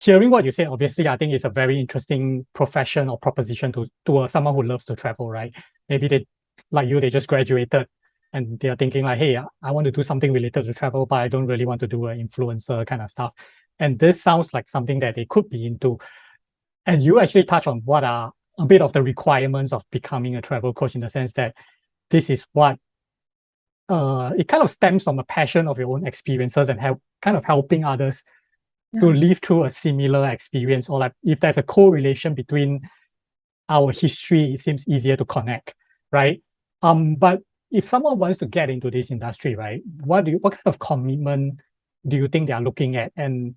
hearing what you say, obviously, I think it's a very interesting profession or proposition to someone who loves to travel, right? Maybe they, like you, they just graduated and they're thinking like, hey, I want to do something related to travel, but I don't really want to do an influencer kind of stuff. And this sounds like something that they could be into. And you actually touch on what are a bit of the requirements of becoming a travel coach, in the sense that this is what it kind of stems from a passion of your own experiences and helping others to live through a similar experience, or like if there's a correlation between our history, it seems easier to connect, right? But if someone wants to get into this industry, right, what kind of commitment do you think they are looking at, and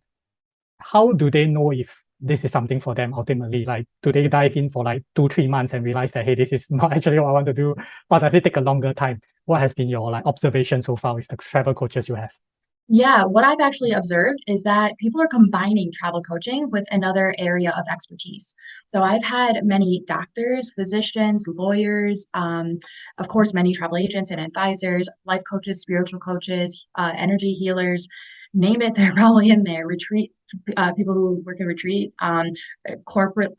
how do they know if this is something for them ultimately? Like, do they dive in for like 2-3 months and realize that, hey, this is not actually what I want to do, or does it take a longer time? What has been your like observation so far with the travel coaches you have? Yeah, what I've actually observed is that people are combining travel coaching with another area of expertise. So I've had many doctors, physicians, lawyers, of course, many travel agents and advisors, life coaches, spiritual coaches, energy healers, name it, they're probably in there. Retreat, people who work in retreat, corporate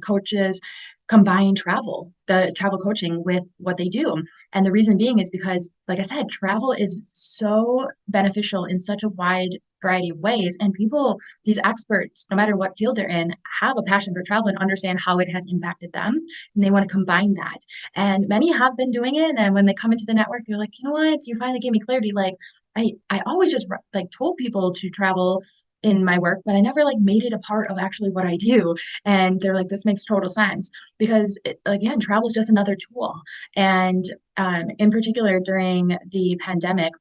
coaches combine the travel coaching with what they do. And the reason being is because, like I said, travel is so beneficial in such a wide variety of ways. And people, these experts, no matter what field they're in, have a passion for travel and understand how it has impacted them. And they want to combine that. And many have been doing it. And when they come into the network, they're like, you know what? You finally gave me clarity. Like, I always just like told people to travel in my work, but I never like made it a part of actually what I do. And they're like, this makes total sense because again, travel is just another tool. And in particular, during the pandemic,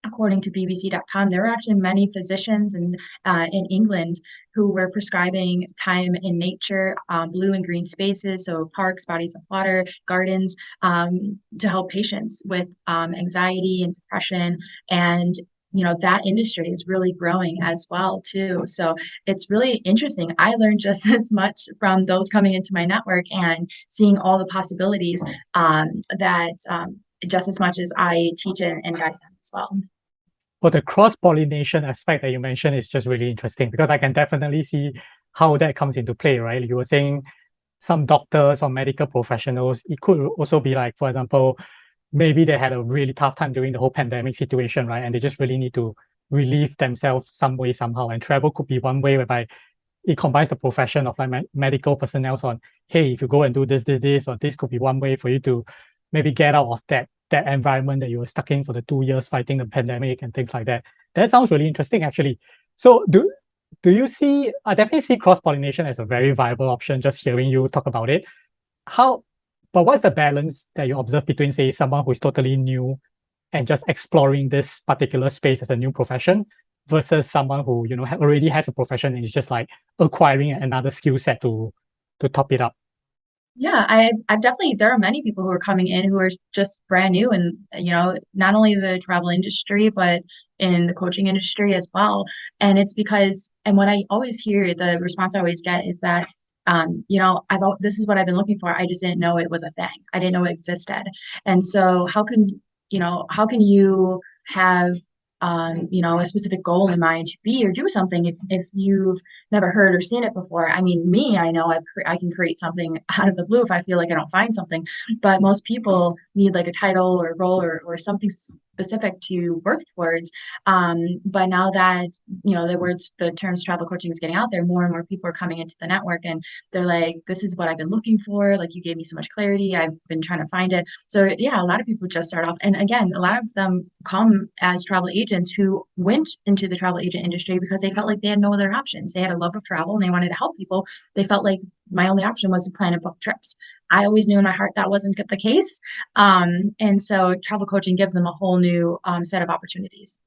according to BBC.com, there were actually many physicians in England who were prescribing time in nature, blue and green spaces, so parks, bodies of water, gardens, to help patients with anxiety and depression. And that industry is really growing as well too. So it's really interesting. I learned just as much from those coming into my network and seeing all the possibilities that just as much as I teach and guide them as well. Well, the cross-pollination aspect that you mentioned is just really interesting, because I can definitely see how that comes into play, right? You were saying some doctors or medical professionals, it could also be like, for example, maybe they had a really tough time during the whole pandemic situation, right? And they just really need to relieve themselves some way, somehow. And travel could be one way whereby it combines the profession of like medical personnel on, hey, if you go and do this, or this could be one way for you to maybe get out of that environment that you were stuck in for the 2 years fighting the pandemic and things like that. That sounds really interesting, actually. So do you see? I definitely see cross-pollination as a very viable option, just hearing you talk about it. How, but what's the balance that you observe between, say, someone who is totally new and just exploring this particular space as a new profession, versus someone who already has a profession and is just like acquiring another skill set to top it up? Yeah, I've definitely, there are many people who are coming in who are just brand new and, not only the travel industry, but in the coaching industry as well. And it's because, and what I always hear, the response I always get is that, this is what I've been looking for. I just didn't know it was a thing. I didn't know it existed. And so how can you have a specific goal in mind to be or do something if you've never heard or seen it before. I mean, me, I know I can create something out of the blue if I feel like I don't find something, but most people need like a title or a role or something specific to work towards. But now that, the terms travel coaching is getting out there, more and more people are coming into the network and they're like, this is what I've been looking for. Like, you gave me so much clarity. I've been trying to find it. So yeah, a lot of people just start off. And again, a lot of them come as travel agents who went into the travel agent industry because they felt like they had no other options. They had a love of travel and they wanted to help people. They felt like my only option was to plan and book trips. I always knew in my heart that wasn't the case. And so travel coaching gives them a whole new set of opportunities.